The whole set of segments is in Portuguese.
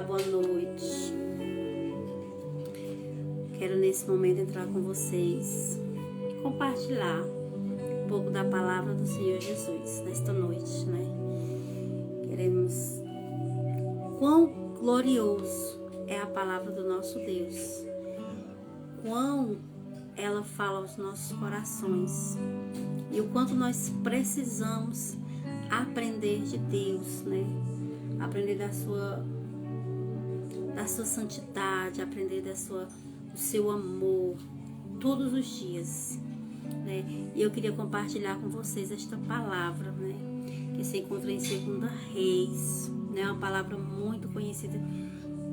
boa noite. Quero nesse momento entrar com vocês e compartilhar um pouco da palavra do Senhor Jesus nesta noite, né? Queremos quão glorioso é a palavra do nosso Deus, quão ela fala aos nossos corações e o quanto nós precisamos aprender de Deus, né? Aprender da sua santidade, aprender do seu amor todos os dias, né? E eu queria compartilhar com vocês esta palavra, né? Que se encontra em 2 Reis, né? Uma palavra muito conhecida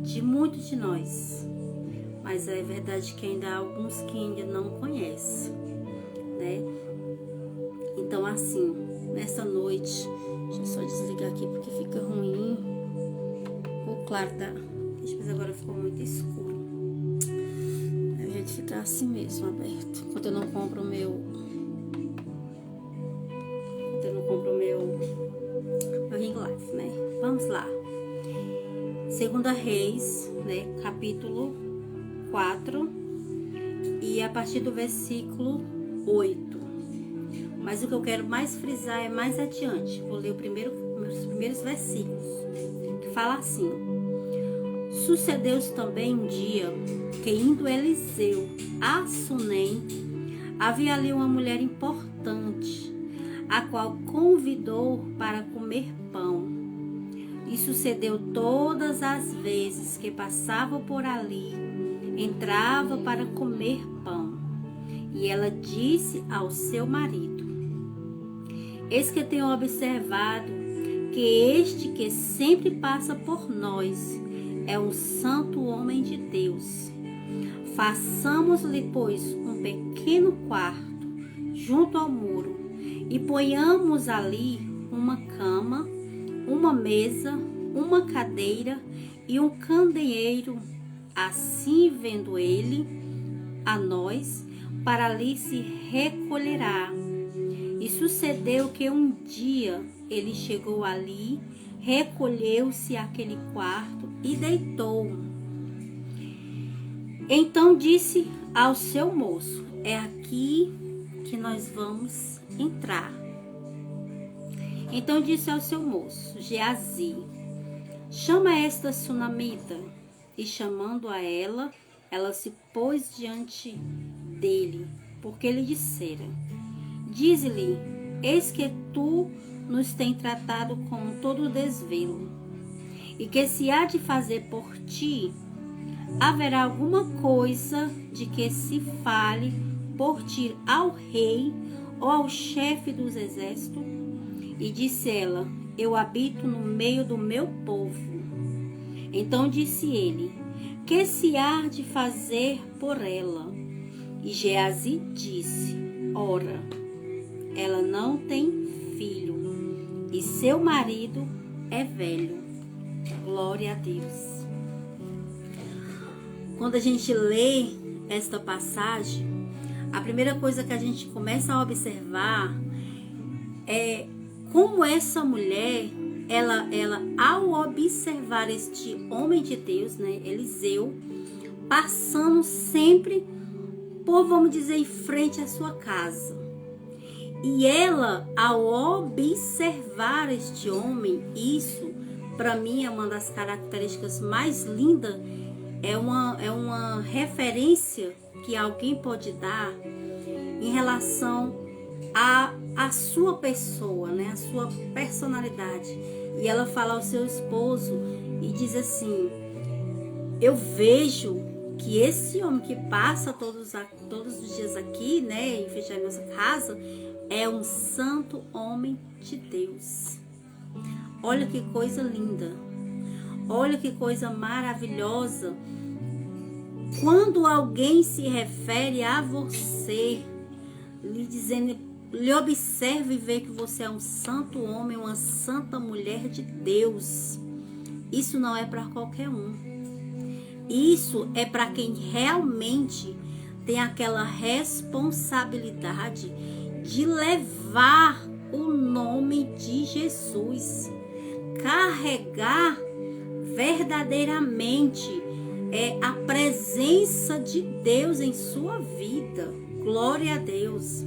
de muitos de nós, mas é verdade que ainda há alguns que ainda não conhecem, né? Então, assim, nessa noite, deixa eu só desligar aqui porque fica ruim. O claro tá, mas agora ficou muito escuro. A gente fica assim mesmo, aberto. Enquanto eu não compro o meu ring light, né? Vamos lá. 2 Reis, né? Capítulo 4 e a partir do versículo 8. Mas o que eu quero mais frisar é mais adiante. Vou ler os primeiros versículos, que fala assim: Sucedeu-se também um dia que, indo Eliseu a Sunem, havia ali uma mulher importante, a qual convidou para comer pão. E sucedeu todas as vezes que passava por ali, entrava para comer pão. E ela disse ao seu marido: Eis que tenho observado que este que sempre passa por nós é um santo homem de Deus. Façamos-lhe, pois, um pequeno quarto junto ao muro e ponhamos ali uma cama, uma mesa, uma cadeira e um candeeiro. Assim, vendo ele a nós, para ali se recolherá. E sucedeu que um dia ele chegou ali, recolheu-se àquele quarto e deitou. Então disse ao seu moço: É aqui que nós vamos entrar. Então disse ao seu moço, Geazi: Chama esta sunamita. E chamando a ela, ela se pôs diante dele, porque lhe dissera: Dize-lhe, eis que tu nos tem tratado com todo desvelo, e que se há de fazer por ti, haverá alguma coisa de que se fale por ti ao rei ou ao chefe dos exércitos? E disse ela: Eu habito no meio do meu povo. Então disse ele: Que se há de fazer por ela? E Geazi disse: Ora, ela não tem filho, e seu marido é velho. Glória a Deus. Quando a gente lê esta passagem, a primeira coisa que a gente começa a observar é como essa mulher, ela ao observar este homem de Deus, né, Eliseu, passando sempre por, vamos dizer, em frente à sua casa. E ela, ao observar este homem, isso, para mim, é uma das características mais lindas, é uma referência que alguém pode dar em relação a sua pessoa, né? A sua personalidade. E ela fala ao seu esposo e diz assim: Eu vejo que esse homem que passa todos os dias aqui, né, em fechar a nossa casa, é um santo homem de Deus. Olha que coisa linda. Olha que coisa maravilhosa. Quando alguém se refere a você, lhe dizendo, lhe observa e vê que você é um santo homem, uma santa mulher de Deus, isso não é para qualquer um. Isso é para quem realmente tem aquela responsabilidade de levar o nome de Jesus, carregar verdadeiramente a presença de Deus em sua vida. Glória a Deus.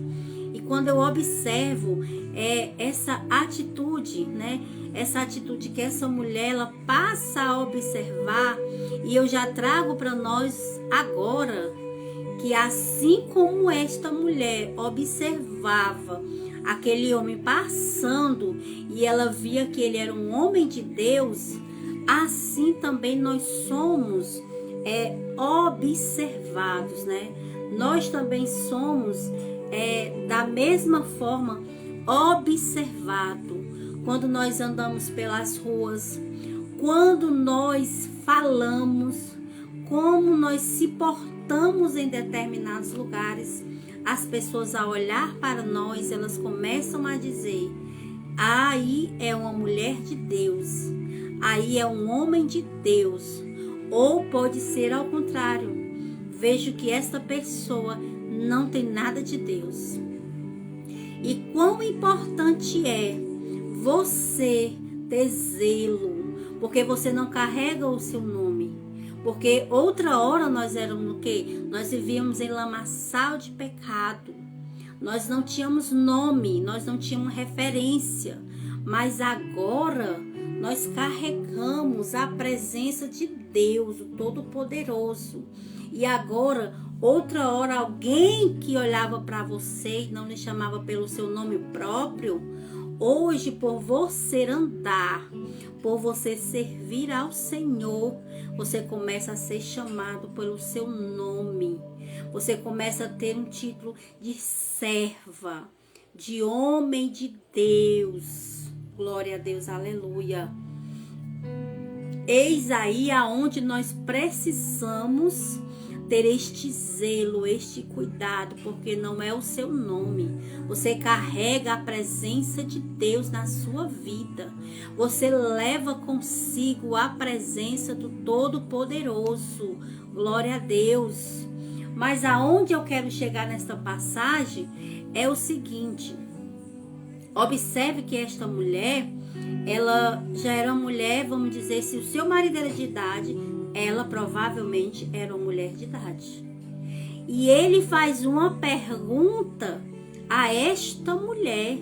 E quando eu observo essa atitude, né? Essa atitude que essa mulher ela passa a observar, e eu já trago para nós agora que assim como esta mulher observava aquele homem passando e ela via que ele era um homem de Deus, assim também nós somos observados, né? Nós também somos da mesma forma observado quando nós andamos pelas ruas, quando nós falamos, como nós se portamos em determinados lugares. As pessoas, ao olhar para nós, elas começam a dizer: aí é uma mulher de Deus, aí é um homem de Deus. Ou pode ser ao contrário, vejo que esta pessoa não tem nada de Deus. E quão importante é você ter zelo, porque você não carrega o seu nome. Porque outra hora nós éramos o quê? Nós vivíamos em lamaçal de pecado. Nós não tínhamos nome, nós não tínhamos referência. Mas agora nós carregamos a presença de Deus, o Todo-Poderoso. E agora, outra hora, alguém que olhava para você e não lhe chamava pelo seu nome próprio, hoje, por você andar, por você servir ao Senhor, você começa a ser chamado pelo seu nome. Você começa a ter um título de serva, de homem de Deus. Glória a Deus, aleluia. Eis aí aonde nós precisamos ter este zelo, este cuidado, porque não é o seu nome. Você carrega a presença de Deus na sua vida. Você leva consigo a presença do Todo-Poderoso. Glória a Deus. Mas aonde eu quero chegar nesta passagem é o seguinte: observe que esta mulher, ela já era uma mulher, vamos dizer, se o seu marido era de idade, ela provavelmente era uma mulher de idade. E ele faz uma pergunta a esta mulher.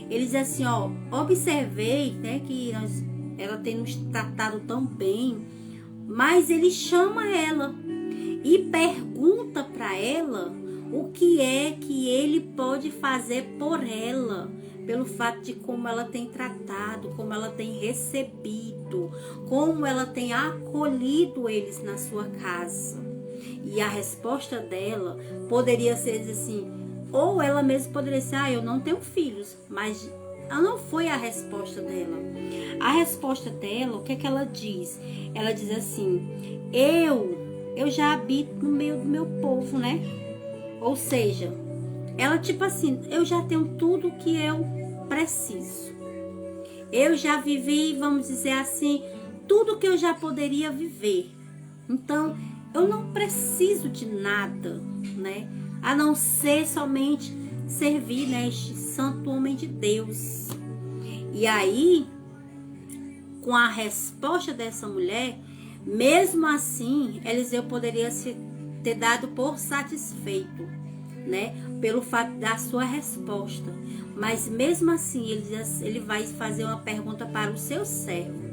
Ele diz assim, ó, observei, né, que ela tem nos tratado tão bem, mas ele chama ela e pergunta para ela o que é que ele pode fazer por ela, pelo fato de como ela tem tratado, como ela tem recebido, como ela tem acolhido eles na sua casa. E a resposta dela poderia ser assim, ou ela mesma poderia ser, eu não tenho filhos, mas não foi a resposta dela. A resposta dela, o que é que ela diz? Ela diz assim, eu já habito no meio do meu povo, né? Ou seja, ela tipo assim, eu já tenho tudo que eu preciso. Eu já vivi, vamos dizer assim, tudo que eu já poderia viver. Então, eu não preciso de nada, né? A não ser somente servir, né, este santo homem de Deus. E aí, com a resposta dessa mulher, mesmo assim, Eliseu poderia se ter dado por satisfeito, né, pelo fato da sua resposta. Mas mesmo assim, ele vai fazer uma pergunta para o seu servo.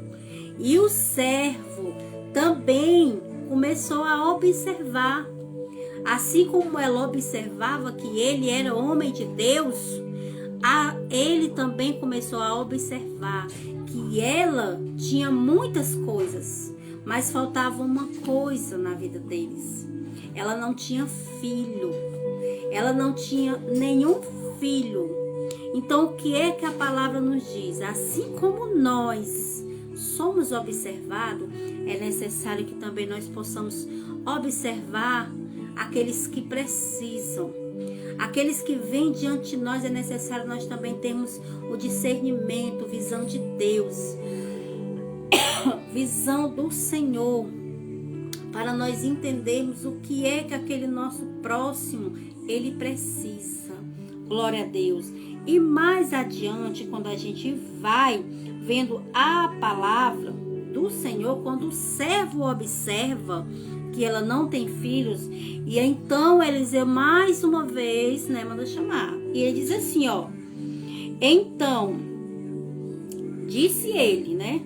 E o servo também começou a observar. Assim como ela observava que ele era homem de Deus, ele também começou a observar que ela tinha muitas coisas, mas faltava uma coisa na vida deles. Ela não tinha filho. Ela não tinha nenhum filho. Então, o que é que a palavra nos diz? Assim como nós somos observados, é necessário que também nós possamos observar aqueles que precisam. Aqueles que vêm diante de nós, é necessário nós também termos o discernimento, visão de Deus, visão do Senhor, para nós entendermos o que é que aquele nosso próximo, ele precisa. Glória a Deus. E mais adiante, quando a gente vai vendo a palavra, do Senhor, quando o servo observa que ela não tem filhos, e então Eliseu mais uma vez, né, manda chamar. E ele diz assim, ó: então disse ele, né,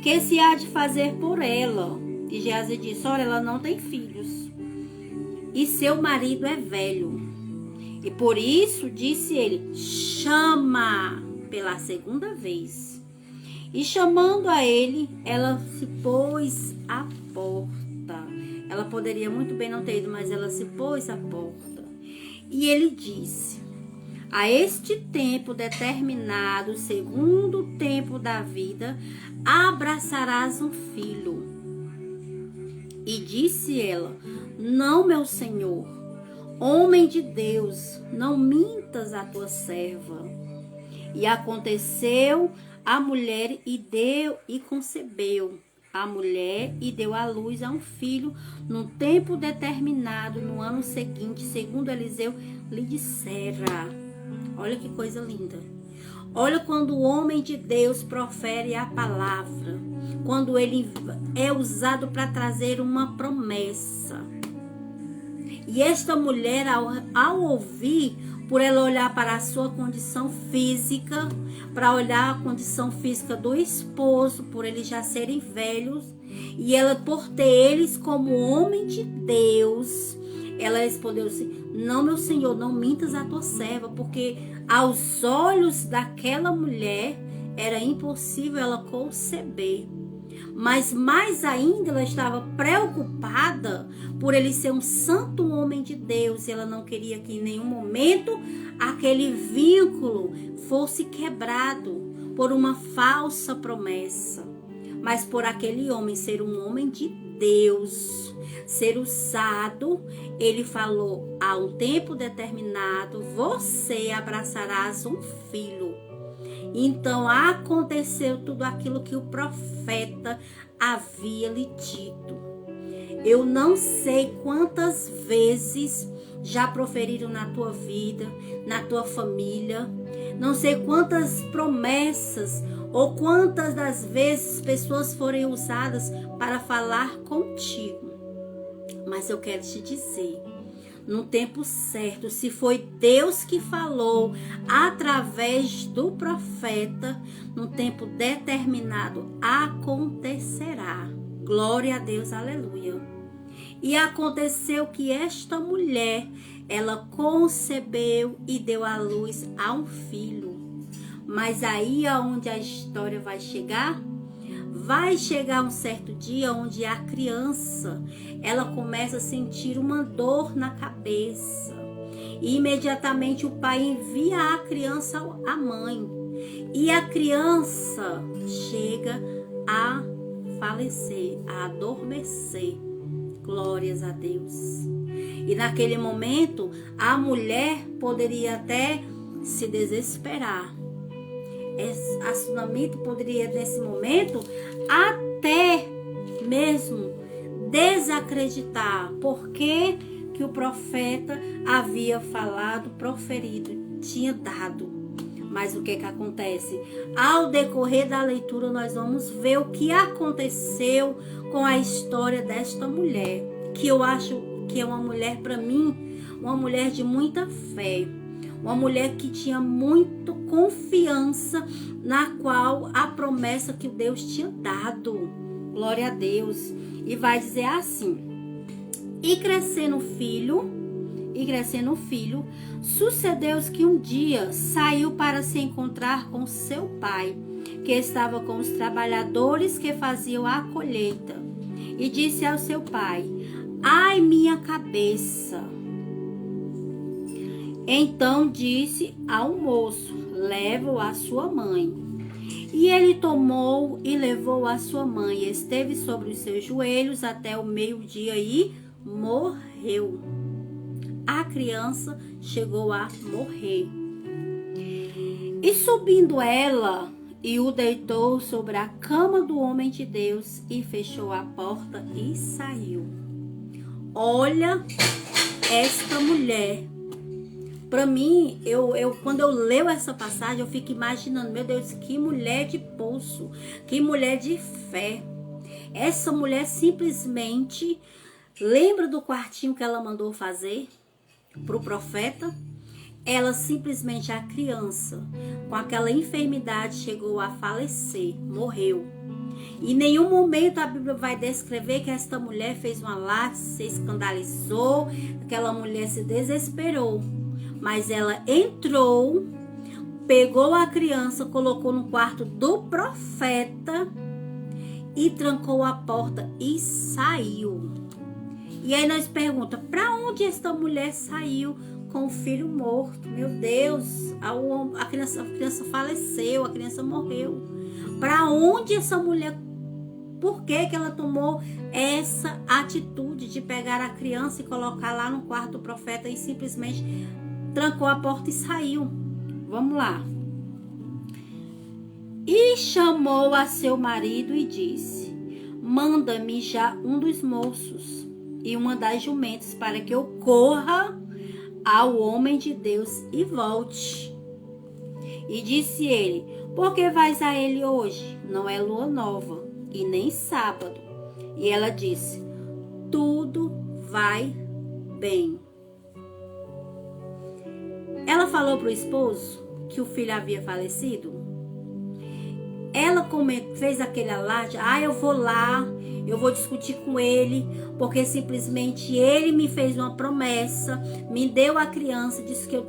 que se há de fazer por ela? E Geazi disse: olha, ela não tem filhos e seu marido é velho. E por isso disse ele: chama pela segunda vez. E chamando a ele, ela se pôs à porta. Ela poderia muito bem não ter ido, mas ela se pôs à porta. E ele disse: a este tempo determinado, segundo o tempo da vida, abraçarás um filho. E disse ela: não, meu senhor, homem de Deus, não mintas a tua serva. E aconteceu a mulher e concebeu a mulher e deu à luz a um filho no tempo determinado, no ano seguinte, segundo Eliseu lhe dissera. Olha que coisa linda. Olha quando o homem de Deus profere a palavra, quando ele é usado para trazer uma promessa. E esta mulher, ao ouvir, por ela olhar para a sua condição física, para olhar a condição física do esposo, por eles já serem velhos, e ela por ter eles como homem de Deus, ela respondeu assim: não, meu senhor, não mintas a tua serva, porque aos olhos daquela mulher era impossível ela conceber. Mas mais ainda ela estava preocupada por ele ser um santo homem de Deus, e ela não queria que em nenhum momento aquele vínculo fosse quebrado por uma falsa promessa, mas por aquele homem ser um homem de Deus, ser usado. Ele falou: a um tempo determinado você abraçarás um filho. Então aconteceu tudo aquilo que o profeta havia lhe dito. Eu não sei quantas vezes já proferiram na tua vida, na tua família. Não sei quantas promessas ou quantas das vezes pessoas foram usadas para falar contigo. Mas eu quero te dizer, no tempo certo, se foi Deus que falou através do profeta, no tempo determinado, acontecerá. Glória a Deus, aleluia. E aconteceu que esta mulher, ela concebeu e deu à luz a um filho. Mas aí aonde a história vai chegar um certo dia onde a criança, ela começa a sentir uma dor na cabeça. E imediatamente o pai envia a criança à mãe. E a criança chega a falecer, a adormecer. Glórias a Deus. E naquele momento, a mulher poderia até se desesperar. A Sunamita poderia, nesse momento, até mesmo desacreditar, porque que o profeta havia falado, proferido, tinha dado. Mas o que acontece? Ao decorrer da leitura, nós vamos ver o que aconteceu com a história desta mulher, que eu acho que é uma mulher, para mim, uma mulher de muita fé. Uma mulher que tinha muito confiança na qual a promessa que Deus tinha dado. Glória a Deus. E vai dizer assim: e crescendo o filho, sucedeu que um dia saiu para se encontrar com seu pai, que estava com os trabalhadores que faziam a colheita. E disse ao seu pai: ai, minha cabeça. Então disse ao moço: leva-o à sua mãe. E ele tomou e levou a sua mãe. Esteve sobre os seus joelhos até o meio-dia e morreu. A criança chegou a morrer. E subindo ela, e o deitou sobre a cama do homem de Deus, e fechou a porta e saiu. Olha esta mulher. Para mim, quando eu leio essa passagem, eu fico imaginando: meu Deus, que mulher de pulso, que mulher de fé. Essa mulher simplesmente lembra do quartinho que ela mandou fazer para o profeta. Ela simplesmente, a criança, com aquela enfermidade, chegou a falecer, morreu. Em nenhum momento a Bíblia vai descrever que esta mulher fez uma lágrima, se escandalizou, aquela mulher se desesperou. Mas ela entrou, pegou a criança, colocou no quarto do profeta e trancou a porta e saiu. E aí nós perguntamos, para onde esta mulher saiu com o filho morto? Meu Deus, a criança faleceu, a criança morreu. Para onde essa mulher, por que ela tomou essa atitude de pegar a criança e colocar lá no quarto do profeta e simplesmente trancou a porta e saiu? Vamos lá. E chamou a seu marido e disse: manda-me já um dos moços e uma das jumentas, para que eu corra ao homem de Deus e volte. E disse ele: por que vais a ele hoje? Não é lua nova e nem sábado. E ela disse: tudo vai bem. Ela falou para o esposo que o filho havia falecido. Ela fez aquele alarde: eu vou lá, eu vou discutir com ele, porque simplesmente ele me fez uma promessa, me deu a criança, disse que eu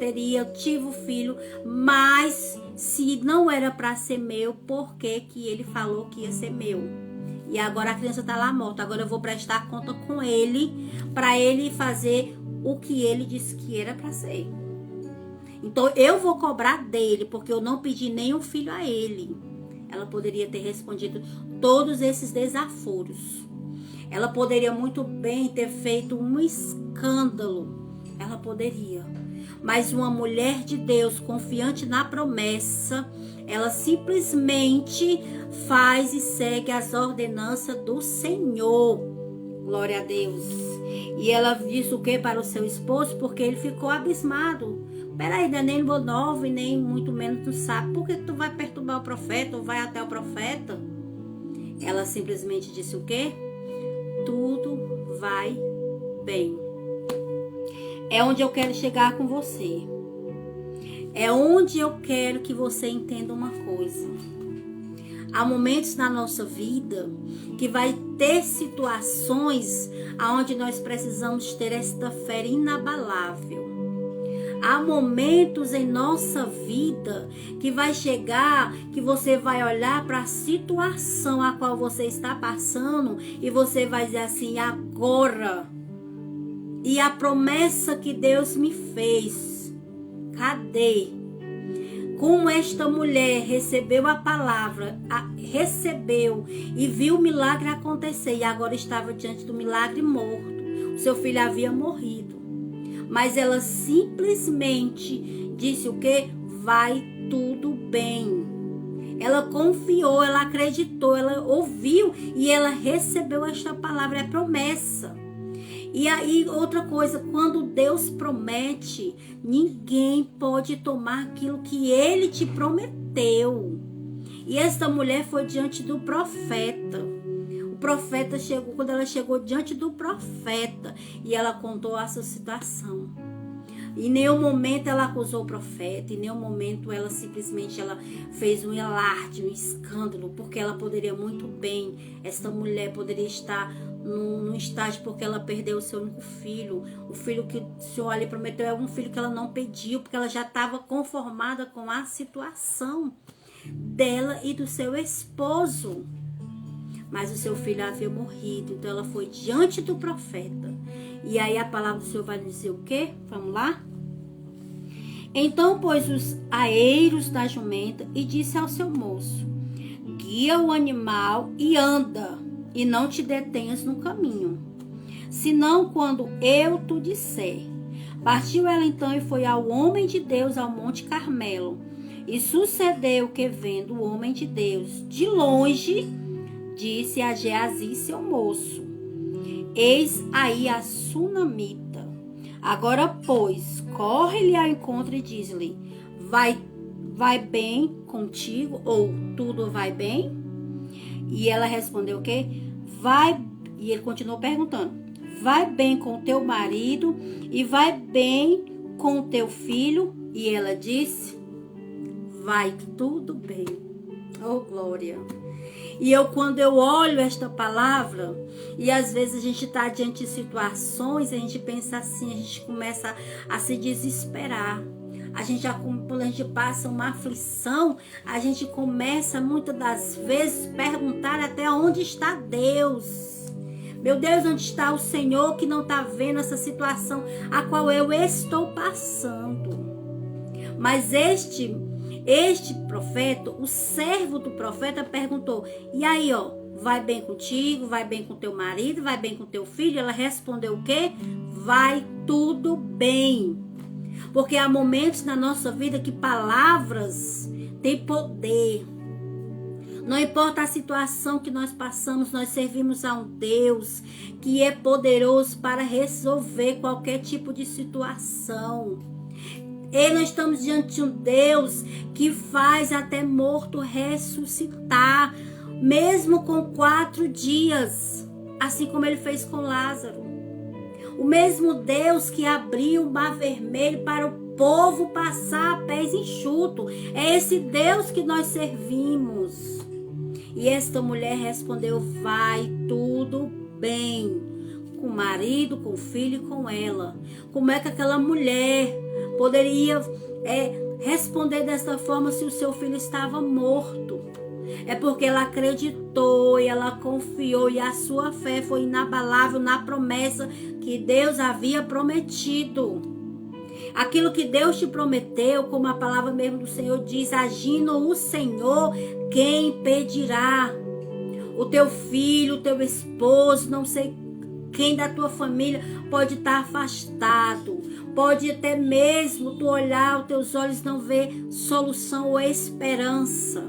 tive o filho, mas se não era para ser meu, por que ele falou que ia ser meu? E agora a criança está lá morta, agora eu vou prestar conta com ele, para ele fazer o que ele disse que era para ser. Então eu vou cobrar dele, porque eu não pedi nenhum filho a ele. Ela poderia ter respondido todos esses desaforos. Ela poderia muito bem ter feito um escândalo. Ela poderia. Mas uma mulher de Deus, confiante na promessa, ela simplesmente faz e segue as ordenanças do Senhor. Glória a Deus. E ela disse o que para o seu esposo? Porque ele ficou abismado. Peraí, não é nem lua nova e nem muito menos tu sabe. Por que tu vai perturbar o profeta ou vai até o profeta? Ela simplesmente disse o quê? Tudo vai bem. É onde eu quero chegar com você. É onde eu quero que você entenda uma coisa. Há momentos na nossa vida que vai ter situações onde nós precisamos ter esta fé inabalável. Há momentos em nossa vida que vai chegar, que você vai olhar para a situação a qual você está passando e você vai dizer assim: agora, e a promessa que Deus me fez, cadê? Como esta mulher recebeu a palavra, recebeu e viu o milagre acontecer e agora estava diante do milagre morto. O seu filho havia morrido. Mas ela simplesmente disse o quê? Vai tudo bem. Ela confiou, ela acreditou, ela ouviu e ela recebeu esta palavra, é promessa. E aí, outra coisa, quando Deus promete, ninguém pode tomar aquilo que Ele te prometeu. E esta mulher foi diante do profeta. O profeta chegou, quando ela chegou diante do profeta, e ela contou a sua situação. Em nenhum momento ela acusou o profeta, em nenhum momento ela simplesmente fez um alarde, um escândalo, porque ela poderia muito bem, esta mulher poderia estar num estágio porque ela perdeu o seu único filho. O filho que o Senhor ali prometeu é um filho que ela não pediu, porque ela já estava conformada com a situação dela e do seu esposo. Mas o seu filho havia morrido, então ela foi diante do profeta. E aí a palavra do Senhor vai dizer o quê? Vamos lá? Então pôs os aeiros da jumenta e disse ao seu moço: guia o animal e anda, e não te detenhas no caminho, senão quando eu te disser. Partiu ela então e foi ao homem de Deus ao Monte Carmelo. E sucedeu que, vendo o homem de Deus de longe, disse a Geazi, seu moço: eis aí a sunamita. Agora, pois, corre-lhe ao encontro e diz-lhe: vai bem contigo? Ou tudo vai bem? E ela respondeu o quê? vai, e ele continuou perguntando, vai bem com o teu marido e vai bem com o teu filho? E ela disse, vai tudo bem. Oh, glória! E quando eu olho esta palavra, e às vezes a gente está diante de situações, a gente pensa assim, a gente começa a se desesperar. Quando a gente passa uma aflição, a gente começa muitas das vezes perguntar até onde está Deus. Meu Deus, onde está o Senhor que não está vendo essa situação a qual eu estou passando? Mas este profeta, o servo do profeta perguntou, e aí, vai bem contigo, vai bem com teu marido, vai bem com teu filho? Ela respondeu o quê? Vai tudo bem. Porque há momentos na nossa vida que palavras têm poder. Não importa a situação que nós passamos, nós servimos a um Deus que é poderoso para resolver qualquer tipo de situação. E nós estamos diante de um Deus que faz até morto ressuscitar, mesmo com 4 dias, assim como ele fez com Lázaro. O mesmo Deus que abriu o mar vermelho para o povo passar a pés enxutos. É esse Deus que nós servimos. E esta mulher respondeu, vai tudo bem. Com o marido, com o filho e com ela. Como é que aquela mulher poderia responder dessa forma se o seu filho estava morto? É porque ela acreditou e ela confiou e a sua fé foi inabalável na promessa que Deus havia prometido. Aquilo que Deus te prometeu, como a palavra mesmo do Senhor diz, agindo o Senhor, quem impedirá? O teu filho, o teu esposo, não sei quem da tua família pode estar afastado. Pode até mesmo tu olhar, os teus olhos não ver solução ou esperança.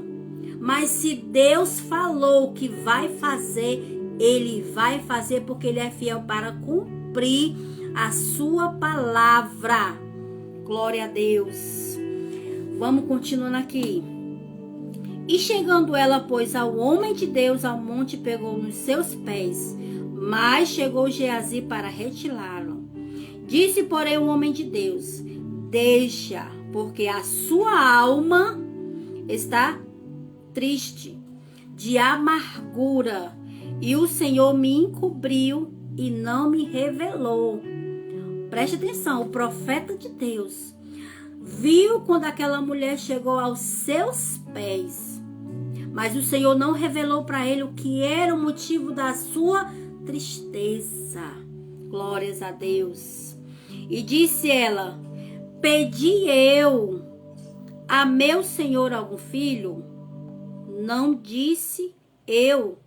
Mas se Deus falou que vai fazer, Ele vai fazer, porque Ele é fiel para cumprir a sua palavra. Glória a Deus. Vamos continuando aqui. E chegando ela, pois, ao homem de Deus, ao monte, pegou nos seus pés. Mas chegou Geazi para retirá-lo. Disse, porém, o homem de Deus, deixa, porque a sua alma está triste, de amargura, e o Senhor me encobriu e não me revelou. Preste atenção, o profeta de Deus viu quando aquela mulher chegou aos seus pés, mas o Senhor não revelou para ele o que era o motivo da sua tristeza. Glórias a Deus. E disse ela, pedi eu a meu senhor algum filho? Não disse eu,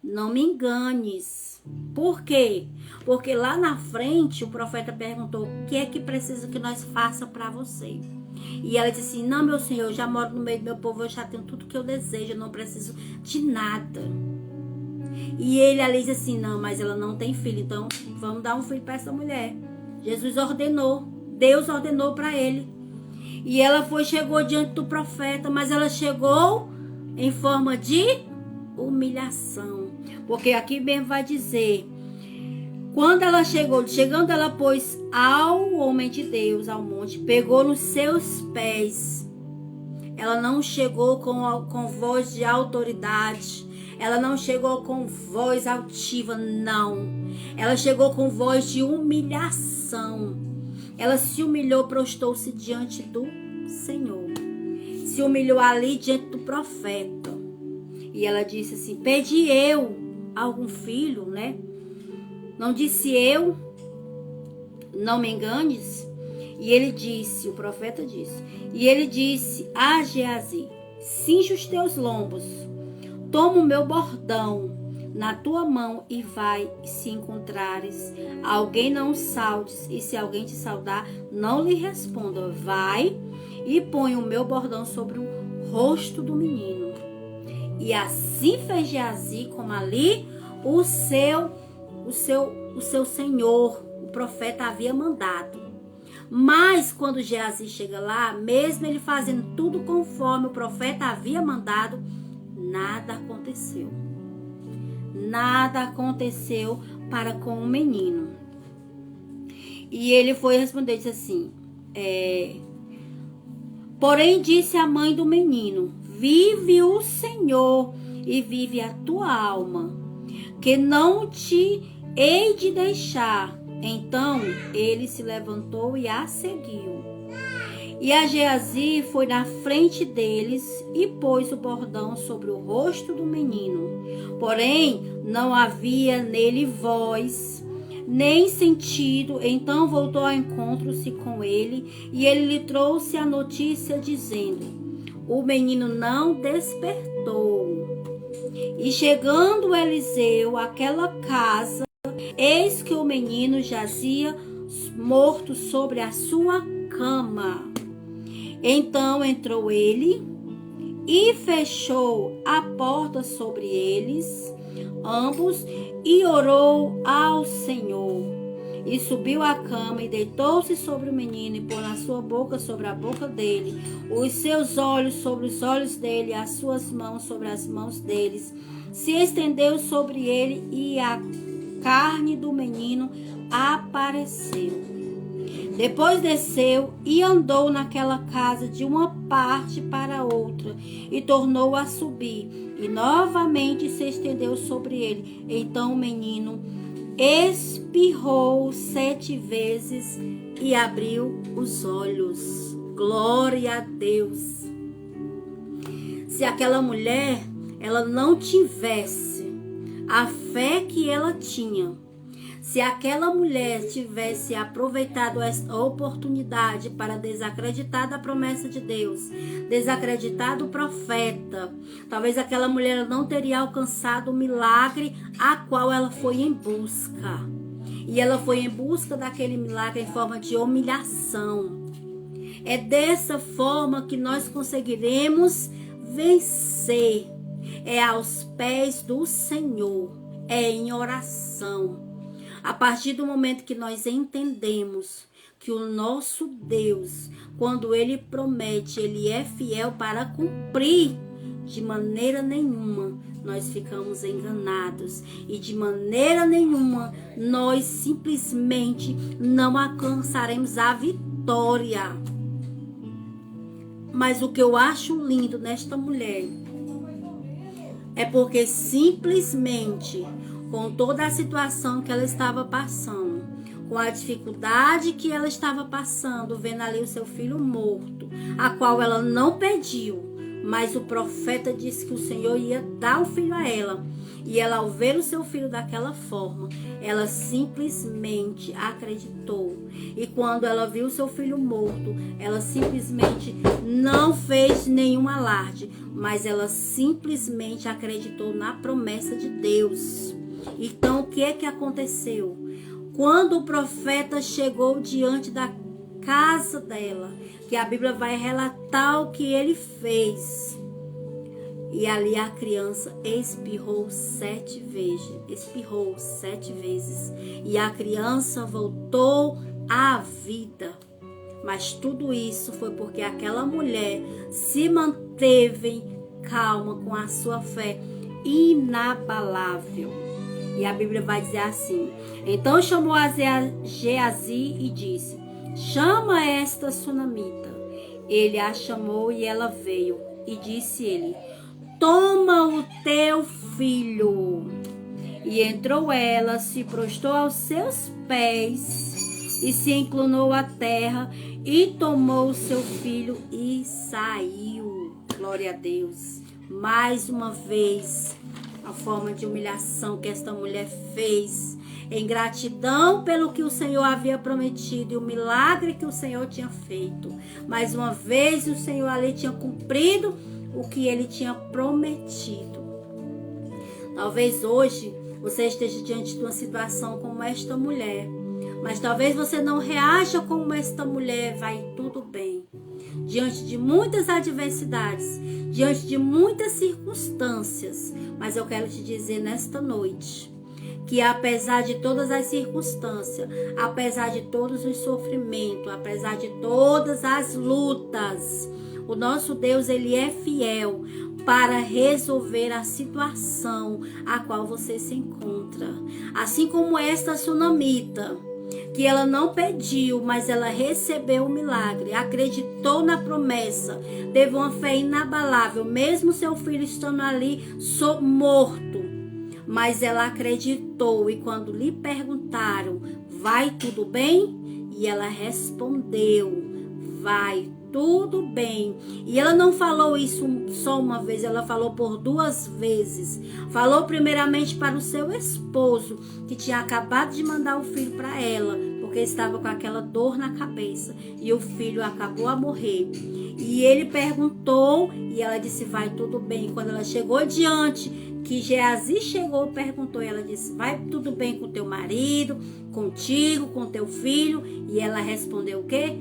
não me enganes. Por quê? Porque lá na frente o profeta perguntou, o que é que precisa que nós faça para você? E ela disse assim, não, meu senhor, eu já moro no meio do meu povo, eu já tenho tudo que eu desejo, eu não preciso de nada. E ele ali disse assim, não, mas ela não tem filho, então vamos dar um filho para essa mulher. Jesus ordenou, Deus ordenou para ele. E ela chegou diante do profeta, mas ela chegou em forma de humilhação. Porque aqui mesmo vai dizer, quando ela chegando ela, pois, ao homem de Deus, ao monte, pegou nos seus pés. Ela não chegou com voz de autoridade. Ela não chegou com voz altiva, não. Ela chegou com voz de humilhação. Ela se humilhou, prostou-se diante do Senhor. Se humilhou ali diante do profeta. E ela disse assim, pedi eu algum filho, né? Não disse eu, não me enganes. E ele disse, o profeta disse, e ele disse a Geazi, cinge os teus lombos, toma o meu bordão na tua mão e vai, se encontrares alguém, não o saudes, e se alguém te saudar, não lhe responda, vai e põe o meu bordão sobre o rosto do menino. E assim fez Geazi, como ali o seu senhor, o profeta, havia mandado. Mas quando Geazi chega lá, mesmo ele fazendo tudo conforme o profeta havia mandado, nada aconteceu. nada aconteceu para com o menino. E ele foi responder, disse assim, porém disse a mãe do menino, vive o Senhor e vive a tua alma, que não te hei de deixar. Então ele se levantou e a seguiu. E a Geazi foi na frente deles e pôs o bordão sobre o rosto do menino. Porém, não havia nele voz, nem sentido. Então voltou ao encontro-se com ele, e ele lhe trouxe a notícia, dizendo, o menino não despertou. E chegando Eliseu àquela casa, eis que o menino jazia morto sobre a sua cama. Então entrou ele e fechou a porta sobre eles, ambos, e orou ao Senhor. E subiu à cama e deitou-se sobre o menino e pôs a sua boca sobre a boca dele, os seus olhos sobre os olhos dele, as suas mãos sobre as mãos deles. Se estendeu sobre ele e a carne do menino apareceu. Depois desceu e andou naquela casa de uma parte para outra e tornou a subir e novamente se estendeu sobre ele. Então o menino espirrou 7 vezes e abriu os olhos. Glória a Deus. Se aquela mulher, ela não tivesse a fé que ela tinha, se aquela mulher tivesse aproveitado esta oportunidade para desacreditar da promessa de Deus, desacreditar do profeta, talvez aquela mulher não teria alcançado o milagre a qual ela foi em busca. E ela foi em busca daquele milagre em forma de humilhação. É dessa forma que nós conseguiremos vencer. É aos pés do Senhor, é em oração. A partir do momento que nós entendemos que o nosso Deus, quando Ele promete, Ele é fiel para cumprir, de maneira nenhuma nós ficamos enganados. E de maneira nenhuma nós simplesmente não alcançaremos a vitória. Mas o que eu acho lindo nesta mulher é porque simplesmente, com toda a situação que ela estava passando, com a dificuldade que ela estava passando, vendo ali o seu filho morto, a qual ela não pediu, mas o profeta disse que o Senhor ia dar o filho a ela. E ela, ao ver o seu filho daquela forma, ela simplesmente acreditou. E quando ela viu o seu filho morto, ela simplesmente não fez nenhum alarde, mas ela simplesmente acreditou na promessa de Deus. Então, o que é que aconteceu? Quando o profeta chegou diante da casa dela, que a Bíblia vai relatar o que ele fez, e ali a criança espirrou 7 vezes, e a criança voltou à vida. Mas tudo isso foi porque aquela mulher se manteve calma, com a sua fé inabalável. E a Bíblia vai dizer assim: então chamou a Geazi e disse, chama esta sunamita. Ele a chamou e ela veio. E disse ele, toma o teu filho. E entrou ela, se prostrou aos seus pés e se inclinou à terra e tomou o seu filho e saiu. Glória a Deus. Mais uma vez, a forma de humilhação que esta mulher fez, em gratidão pelo que o Senhor havia prometido e o milagre que o Senhor tinha feito. Mais uma vez, o Senhor ali tinha cumprido o que ele tinha prometido. Talvez hoje você esteja diante de uma situação como esta mulher, mas talvez você não reaja como esta mulher. Vai tudo bem. Diante de muitas adversidades, diante de muitas circunstâncias, mas eu quero te dizer nesta noite que apesar de todas as circunstâncias, apesar de todos os sofrimentos, apesar de todas as lutas, o nosso Deus, ele é fiel para resolver a situação a qual você se encontra. Assim como esta sunamita, que ela não pediu, mas ela recebeu o milagre, acreditou na promessa, teve uma fé inabalável, mesmo seu filho estando ali morto, mas ela acreditou. E quando lhe perguntaram, vai tudo bem? E ela respondeu, vai tudo bem. E ela não falou isso só uma vez, ela falou por 2 vezes. Falou primeiramente para o seu esposo, que tinha acabado de mandar o filho para ela, porque estava com aquela dor na cabeça, e o filho acabou a morrer. E ele perguntou, e ela disse, vai tudo bem. Quando ela chegou diante, que Geazi chegou, perguntou, e ela disse, vai tudo bem com teu marido, contigo, com teu filho? E ela respondeu o quê?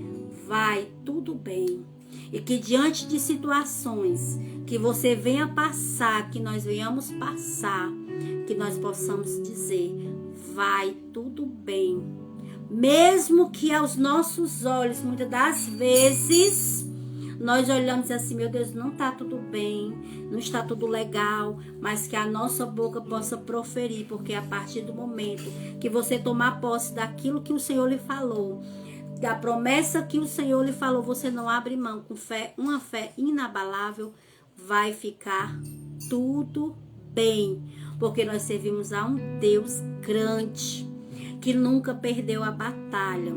Vai tudo bem. E que diante de situações que você venha passar, que nós venhamos passar, que nós possamos dizer, vai tudo bem. Mesmo que aos nossos olhos, muitas das vezes, nós olhamos assim, meu Deus, não está tudo bem, não está tudo legal, mas que a nossa boca possa proferir, porque a partir do momento que você tomar posse daquilo que o Senhor lhe falou, da promessa que o Senhor lhe falou, você não abre mão com fé, uma fé inabalável, vai ficar tudo bem, porque nós servimos a um Deus grande, que nunca perdeu a batalha,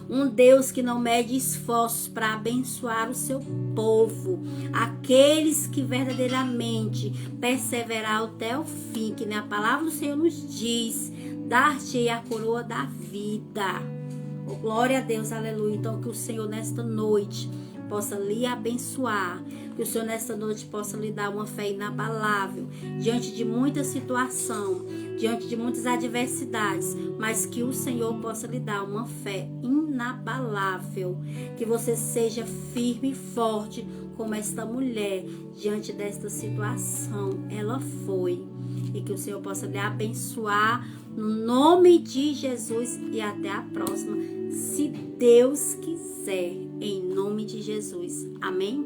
um Deus que não mede esforços para abençoar o seu povo, aqueles que verdadeiramente perseverar até o fim, que na palavra do Senhor nos diz, dar-te a coroa da vida. Oh, glória a Deus, aleluia. Então que o Senhor nesta noite possa lhe abençoar, que o Senhor nesta noite possa lhe dar uma fé inabalável, diante de muita situação, diante de muitas adversidades, mas que o Senhor possa lhe dar uma fé inabalável, que você seja firme e forte como esta mulher, diante desta situação, ela foi, e que o Senhor possa lhe abençoar, no nome de Jesus, e até a próxima, se Deus quiser, em nome de Jesus. Amém?